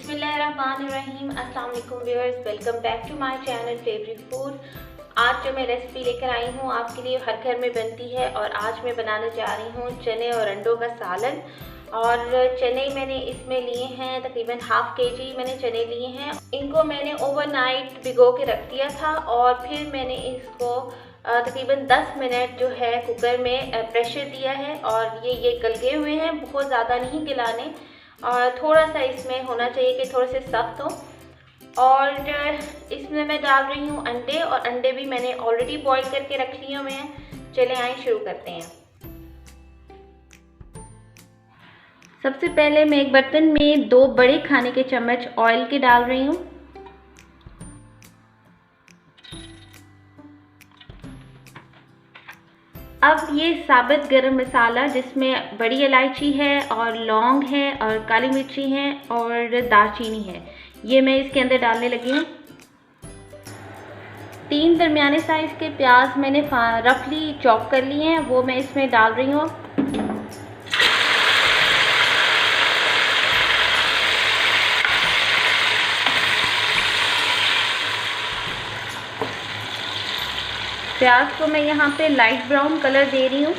बिस्मिल्लाहिर्रहमानिर्रहीम। अस्सलाम वालेकुम viewers, welcome back to my channel favourite food. आज जो मैं रेसिपी लेकर आई हूँ आपके लिए हर घर में बनती है और आज मैं बनाने जा रही हूँ चने और अंडों का सालन। और चने मैंने इसमें लिए हैं तकरीबन हाफ केजी मैंने चने लिए हैं। इनको मैंने ओवरनाइट भिगो के रख दिया था और फिर मैंने इसको तकरीबन 10 मिनट जो है कुकर में प्रेशर दिया है और ये गल गए हुए हैं, बहुत ज़्यादा नहीं गलाने और थोड़ा सा इसमें होना चाहिए कि थोड़े से सख्त हो। और इसमें मैं डाल रही हूँ अंडे और अंडे भी मैंने ऑलरेडी बॉईल करके रख लिए हुए हैं। चले आए शुरू करते हैं। सबसे पहले मैं एक बर्तन में 2 बड़े खाने के चम्मच ऑयल के डाल रही हूँ। अब ये साबुत गरम मसाला जिसमें बड़ी इलायची है और लौंग है और काली मिर्ची है और दालचीनी है, ये मैं इसके अंदर डालने लगी हूँ। 3 दरमियाने साइज़ के प्याज मैंने रफली चॉप कर लिए हैं, वो मैं इसमें डाल रही हूँ। प्याज को मैं यहाँ पे लाइट ब्राउन कलर दे रही हूँ।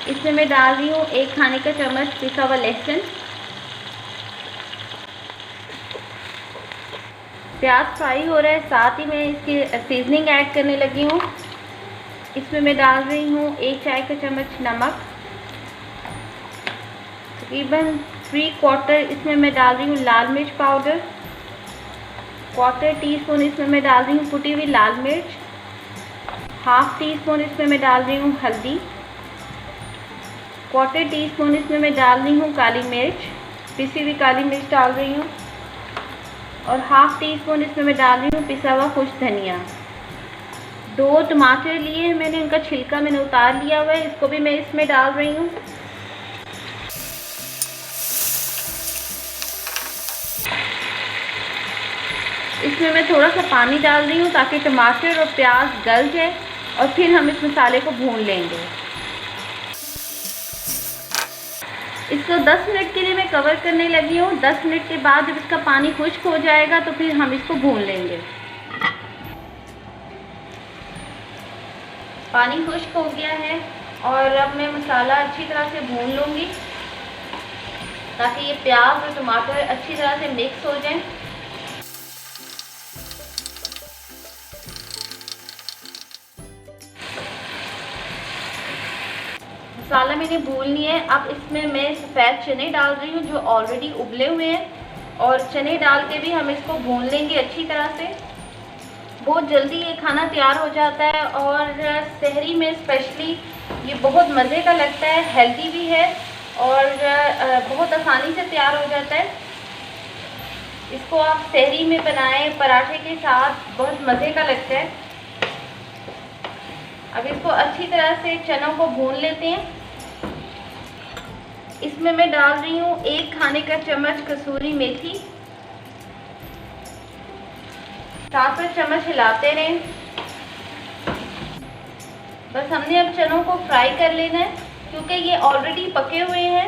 इसमें मैं डाल रही हूँ 1 खाने का चम्मच पिसा हुआ लहसुन। प्याज फ्राई हो रहा है, साथ ही मैं इसकी सीजनिंग ऐड करने लगी हूँ। इसमें मैं डाल रही हूँ 1 चाय का चम्मच नमक, तकरीबन 3/4 इसमें मैं डाल रही हूँ लाल मिर्च पाउडर, 1/4 टीस्पून इसमें मैं डाल रही हूँ कुटी हुई लाल मिर्च, 1/2 टीस्पून इसमें मैं डाल रही हूँ हल्दी, 1/4 टीस्पून इसमें मैं डाल रही हूँ काली मिर्च, पिसी हुई काली मिर्च डाल रही हूँ और 1/2 टीस्पून इसमें मैं डाल रही हूँ पिसा हुआ खुश्क धनिया। 2 टमाटर लिए मैंने, उनका छिलका मैंने उतार लिया हुआ है, इसको भी मैं इसमें डाल रही हूँ। इसमें मैं थोड़ा सा पानी डाल रही हूँ ताकि टमाटर और प्याज गल जाए और फिर हम इस मसाले को भून लेंगे। इसको 10 मिनट के लिए मैं कवर करने लगी हूँ। 10 मिनट के बाद जब इसका पानी खुश्क हो जाएगा तो फिर हम इसको भून लेंगे। पानी खुश्क हो गया है और अब मैं मसाला अच्छी तरह से भून लूँगी ताकि ये प्याज और टमाटर अच्छी तरह से मिक्स हो जाएं। मसाला मैंने भून लिया है। अब इसमें मैं सफ़ेद चने डाल रही हूँ जो ऑलरेडी उबले हुए हैं और चने डाल के भी हम इसको भून लेंगे अच्छी तरह से। बहुत जल्दी ये खाना तैयार हो जाता है और सहरी में स्पेशली ये बहुत मज़े का लगता है, हेल्दी भी है और बहुत आसानी से तैयार हो जाता है। इसको आप सहरी में बनाएं पराठे के साथ, बहुत मज़े का लगता है। अब इसको अच्छी तरह से चनों को भून लेते हैं। इसमें मैं डाल रही हूँ 1 खाने का चम्मच कसूरी मेथी, 7 चम्मच हिलाते रहें। बस हमने अब चनों को फ्राई कर लेना है क्योंकि ये ऑलरेडी पके हुए हैं।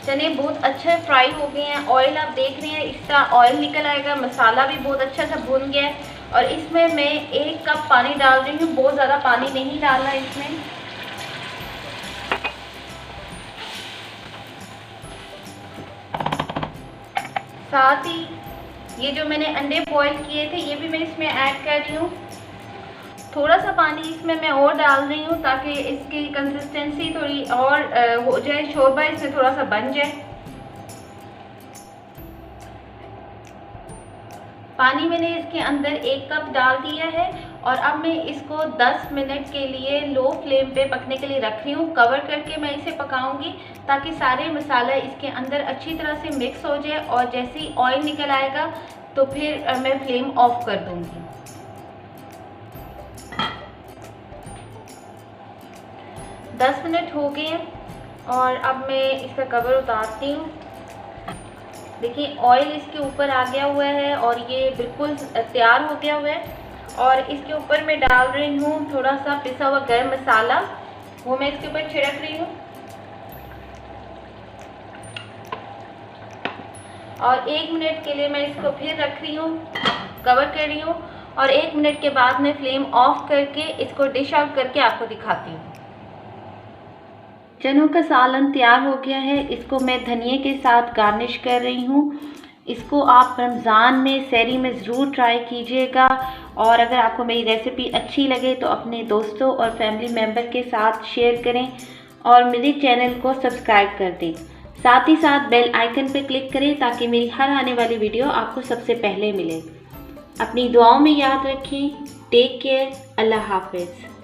चने बहुत अच्छे फ्राई हो गए हैं। ऑयल आप देख रहे हैं इस तरह ऑयल निकल आएगा। मसाला भी बहुत अच्छा सा भून गया है और इसमें मैं 1 कप पानी डाल रही हूँ। बहुत ज़्यादा पानी नहीं डालना इसमें। साथ ही ये जो मैंने अंडे बॉईल किए थे ये भी मैं इसमें ऐड कर रही हूँ। थोड़ा सा पानी इसमें मैं और डाल रही हूँ ताकि इसकी कंसिस्टेंसी थोड़ी और हो जाए, शोरबा इसमें थोड़ा सा बन जाए। पानी मैंने इसके अंदर 1 कप डाल दिया है और अब मैं इसको 10 मिनट के लिए लो फ्लेम पे पकने के लिए रख रही हूँ। कवर करके मैं इसे पकाऊंगी ताकि सारे मसाला इसके अंदर अच्छी तरह से मिक्स हो जाए और जैसे ही ऑयल निकल आएगा तो फिर मैं फ्लेम ऑफ कर दूँगी। 10 मिनट हो गए हैं और अब मैं इसका कवर उतारती हूँ। देखिए ऑयल इसके ऊपर आ गया हुआ है और ये बिल्कुल तैयार हो गया हुआ है। और इसके ऊपर मैं डाल रही हूँ थोड़ा सा पिसा हुआ गरम मसाला, वो मैं इसके ऊपर छिड़क रही हूँ। और 1 मिनट के लिए मैं इसको फिर रख रही हूँ, कवर कर रही हूँ। और 1 मिनट के बाद मैं फ्लेम ऑफ करके इसको डिश आउट करके आपको दिखाती हूँ। चनों का सालन तैयार हो गया है। इसको मैं धनिए के साथ गार्निश कर रही हूँ। इसको आप रमज़ान में सहरी में ज़रूर ट्राई कीजिएगा। और अगर आपको मेरी रेसिपी अच्छी लगे तो अपने दोस्तों और फैमिली मेम्बर के साथ शेयर करें और मेरे चैनल को सब्सक्राइब कर दें। साथ ही साथ बेल आइकन पर क्लिक करें ताकि मेरी हर आने वाली वीडियो आपको सबसे पहले मिले। अपनी दुआओं में याद रखें। Take care. अल्लाह हाफ़िज़।